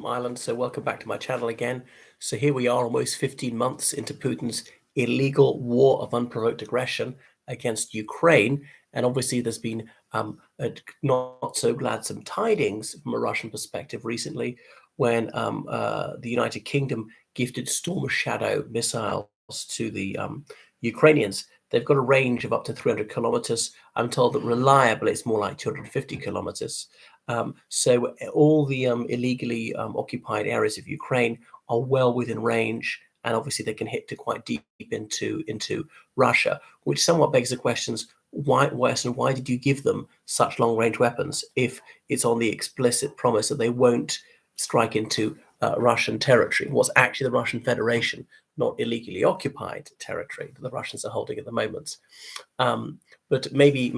Ireland. So welcome back to my channel again. So here we are almost 15 months into Putin's illegal war of unprovoked aggression against Ukraine. And obviously there's been not so gladsome tidings from a Russian perspective recently when the United Kingdom gifted Storm Shadow missiles to the Ukrainians. They've got a range of up to 300 kilometers. I'm told that reliably it's more like 250 kilometers. So all the illegally occupied areas of Ukraine are well within range, and obviously they can hit to quite deep into Russia, which somewhat begs the questions: why, Western? Why did you give them such long-range weapons if it's on the explicit promise that they won't strike into Russian territory? What's actually the Russian Federation, not illegally occupied territory that the Russians are holding at the moment. But maybe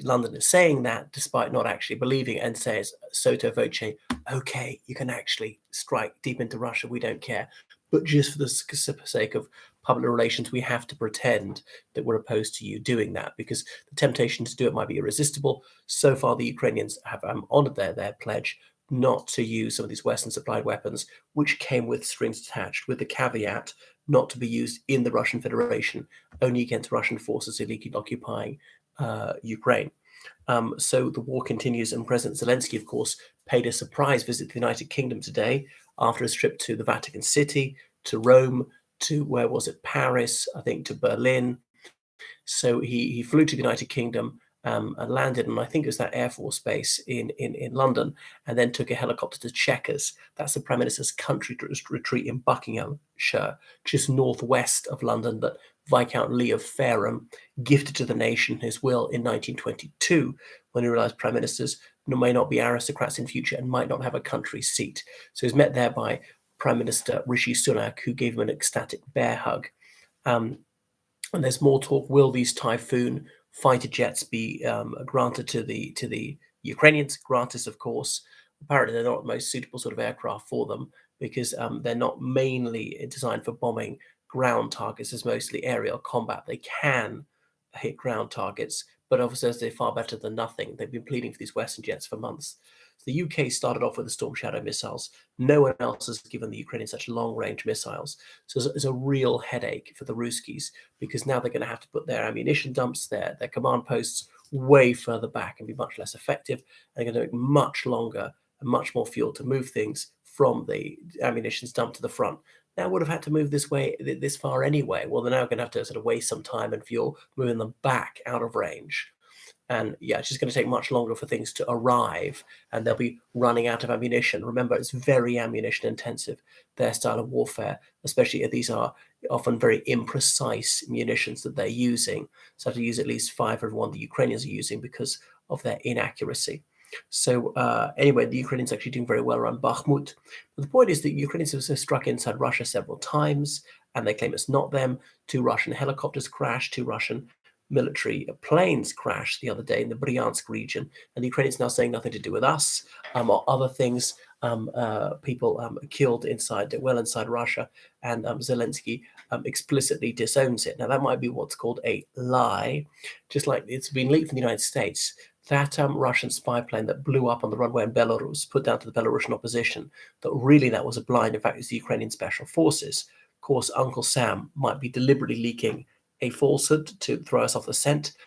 London is saying that despite not actually believing, and says sotto voce, okay, you can actually strike deep into Russia, we don't care. But just for the sake of public relations, we have to pretend that we're opposed to you doing that, because the temptation to do it might be irresistible. So far, the Ukrainians have honored their pledge not to use some of these Western supplied weapons, which came with strings attached, with the caveat not to be used in the Russian Federation, only against Russian forces illegally occupying Ukraine. So the war continues, and President Zelensky, of course, paid a surprise visit to the United Kingdom today after his trip to the Vatican City, to Rome, to where was it, Paris, I think, to Berlin. So he flew to the United Kingdom and landed, and I think it was that Air Force base in London, and then took a helicopter to Chequers. That's the Prime Minister's country retreat in Buckinghamshire, just northwest of London, that Viscount Lee of Fareham gifted to the nation his will in 1922, when he realised Prime Ministers may not be aristocrats in future and might not have a country seat. So he was met there by Prime Minister Rishi Sunak, who gave him an ecstatic bear hug. And there's more talk: will these Typhoon fighter jets be granted to the Ukrainians? Gratis, of course. Apparently, they're not the most suitable sort of aircraft for them, because they're not mainly designed for bombing ground targets. It's mostly aerial combat. They can hit ground targets, but obviously they're far better than nothing. They've been pleading for these Western jets for months. So the UK started off with the Storm Shadow missiles. No one else has given the Ukrainians such long-range missiles. So it's a real headache for the Ruskies, because now they're going to have to put their ammunition dumps, their command posts way further back and be much less effective. And they're going to take much longer and much more fuel to move things from the ammunition dump to the front. Now would have had to move this far anyway. Well, they're now going to have to sort of waste some time and fuel moving them back out of range. And yeah, it's just going to take much longer for things to arrive, and they'll be running out of ammunition. Remember, it's very ammunition intensive, their style of warfare, especially if these are often very imprecise munitions that they're using. So have to use at least 5 of one the Ukrainians are using because of their inaccuracy. So anyway, the Ukrainians are actually doing very well around Bakhmut. But the point is that Ukrainians have struck inside Russia several times, and they claim it's not them. 2 Russian helicopters crashed, 2 Russian military planes crashed the other day in the Bryansk region, and the Ukrainians now saying nothing to do with us or other things. People killed well inside Russia, and Zelensky explicitly disowns it. Now that might be what's called a lie, just like it's been leaked from the United States. That Russian spy plane that blew up on the runway in Belarus, put down to the Belarusian opposition, that was a blind. In fact, it's the Ukrainian special forces. Of course, Uncle Sam might be deliberately leaking a falsehood to throw us off the scent,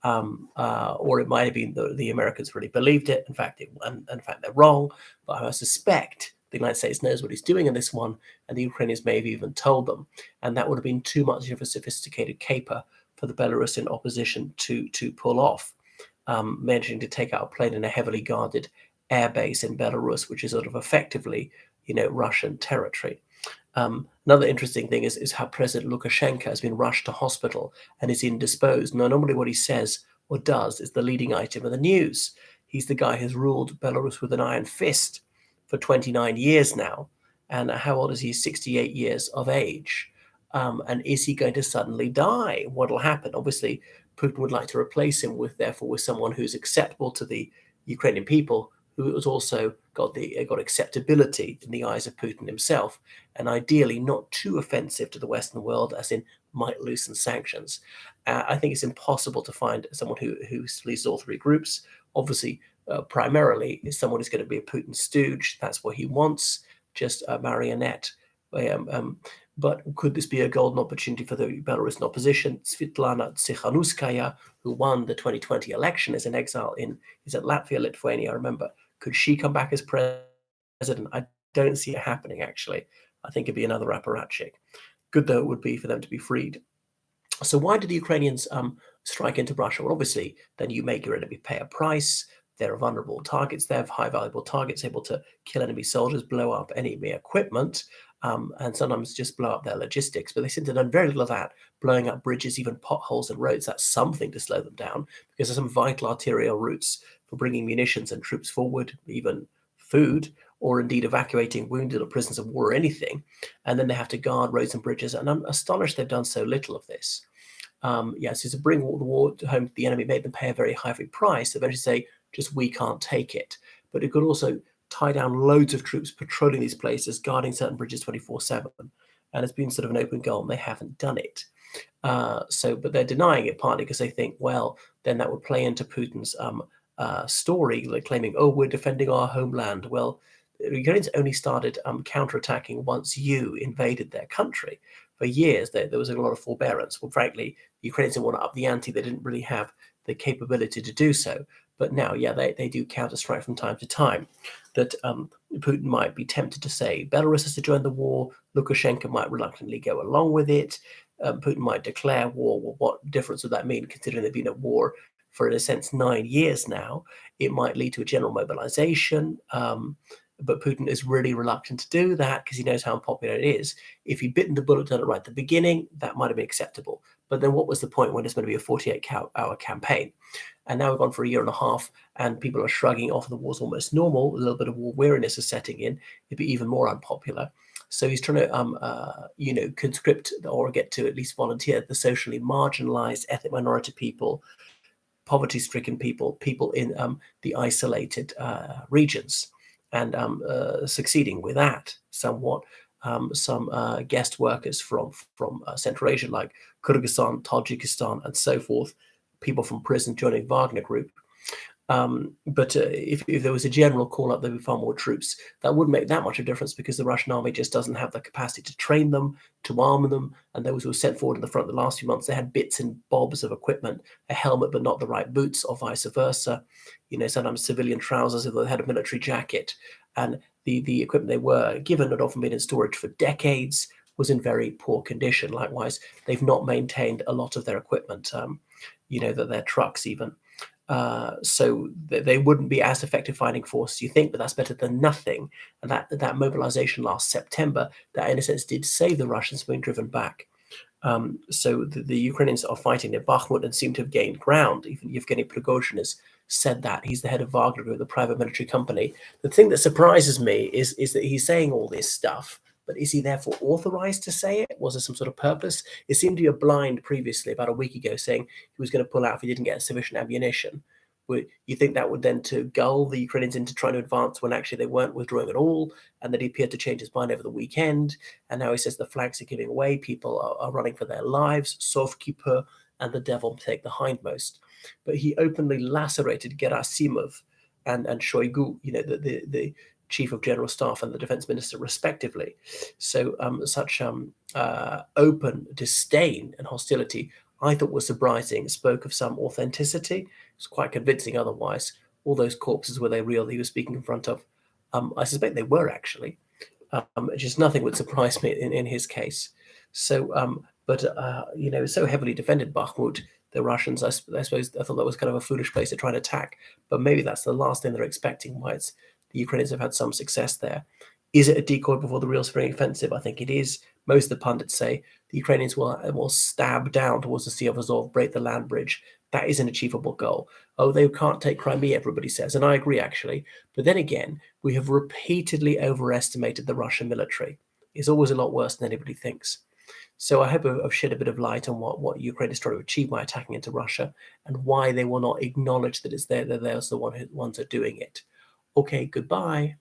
or it might have been the Americans really believed it. In fact, they're wrong. But I suspect the United States knows what he's doing in this one, and the Ukrainians may have even told them, and that would have been too much of a sophisticated caper for the Belarusian opposition to pull off. Managing to take out a plane in a heavily guarded airbase in Belarus, which is sort of effectively, Russian territory. Another interesting thing is how President Lukashenko has been rushed to hospital and is indisposed. Now, normally what he says or does is the leading item of the news. He's the guy who's ruled Belarus with an iron fist for 29 years now. And how old is he? 68 years of age. And is he going to suddenly die? What'll happen? Obviously, Putin would like to replace him with someone who's acceptable to the Ukrainian people, who has also got acceptability in the eyes of Putin himself, and ideally not too offensive to the Western world, as in might loosen sanctions. I think it's impossible to find someone who pleases all 3 groups. Obviously, primarily is someone who's going to be a Putin stooge. That's what he wants, just a marionette. But could this be a golden opportunity for the Belarusian opposition? Svetlana Tsikhanouskaya, who won the 2020 election, is in exile is it Latvia, Lithuania, I remember. Could she come back as president? I don't see it happening, actually. I think it'd be another apparatchik. Good though it would be for them to be freed. So why did the Ukrainians strike into Russia? Well, obviously, then you make your enemy pay a price. There are vulnerable targets. They have high valuable targets, able to kill enemy soldiers, blow up enemy equipment, and sometimes just blow up their logistics. But they seem to have done very little of that, blowing up bridges, even potholes in roads. That's something to slow them down, because there's some vital arterial routes for bringing munitions and troops forward, even food, or indeed evacuating wounded or prisoners of war or anything. And then they have to guard roads and bridges. And I'm astonished they've done so little of this. So to bring the war home to the enemy made them pay a very high price. Eventually say, just we can't take it. But it could also tie down loads of troops patrolling these places, guarding certain bridges 24/7. And it's been sort of an open goal, and they haven't done it. But they're denying it partly because they think, well, then that would play into Putin's story, like claiming, oh, we're defending our homeland. Well, the Ukrainians only started counterattacking once you invaded their country. For years, there was a lot of forbearance. Well, frankly, the Ukrainians didn't want to up the ante. They didn't really have the capability to do so. But now, they do counter-strike from time to time. That Putin might be tempted to say Belarus has to join the war. Lukashenko might reluctantly go along with it. Putin might declare war. Well, what difference would that mean, considering they've been at war for, in a sense, 9 years now? It might lead to a general mobilization. But Putin is really reluctant to do that because he knows how unpopular it is. If he'd bitten the bullet, done it right at the beginning, that might have been acceptable. But then what was the point when it's going to be a 48-hour campaign? And now we've gone for a year and a half, and people are shrugging off the war's almost normal. A little bit of war weariness is setting in. It'd be even more unpopular. So he's trying to, conscript or get to at least volunteer the socially marginalized, ethnic minority people, poverty-stricken people in the isolated regions. And succeeding with that somewhat. Some guest workers from Central Asia, like Kyrgyzstan, Tajikistan, and so forth, people from prison joining Wagner Group. But if there was a general call up, there would be far more troops. That wouldn't make that much of a difference because the Russian army just doesn't have the capacity to train them, to arm them. And those who were sent forward in the front the last few months, they had bits and bobs of equipment, a helmet but not the right boots, or vice versa. Sometimes civilian trousers if they had a military jacket. And the equipment they were given had often been in storage for decades, was in very poor condition. Likewise, they've not maintained a lot of their equipment, their trucks even. So they wouldn't be as effective fighting force as you think, but that's better than nothing. And that mobilization last September, that in a sense did save the Russians from being driven back. So the Ukrainians are fighting at Bakhmut and seem to have gained ground. Even Yevgeny Prigozhin has said that. He's the head of Wagner Group, the private military company. The thing that surprises me is that he's saying all this stuff, but is he therefore authorized to say it? Was there some sort of purpose? It seemed to be a blind previously, about a week ago, saying he was going to pull out if he didn't get sufficient ammunition. You think that would then to gull the Ukrainians into trying to advance when actually they weren't withdrawing at all, and that he appeared to change his mind over the weekend, and now he says the flags are giving away, people are running for their lives, Sovkiper and the devil take the hindmost. But he openly lacerated Gerasimov and Shoigu, the chief of general staff and the defense minister, respectively. So such open disdain and hostility, I thought, was surprising. It spoke of some authenticity. It's quite convincing otherwise. All those corpses, were they real he was speaking in front of? I suspect they were, actually. Just nothing would surprise me in his case. So, so heavily defended Bakhmut, the Russians, I suppose, I thought that was kind of a foolish place to try and attack. But maybe that's the last thing they're expecting, why the Ukrainians have had some success there. Is it a decoy before the real spring offensive? I think it is. Most of the pundits say the Ukrainians will stab down towards the Sea of Azov, break the land bridge. That is an achievable goal. Oh, they can't take Crimea, everybody says. And I agree, actually. But then again, we have repeatedly overestimated the Russian military. It's always a lot worse than anybody thinks. So I hope I've shed a bit of light on what Ukraine is trying to achieve by attacking into Russia, and why they will not acknowledge that it's they're the ones who are doing it. Okay, goodbye.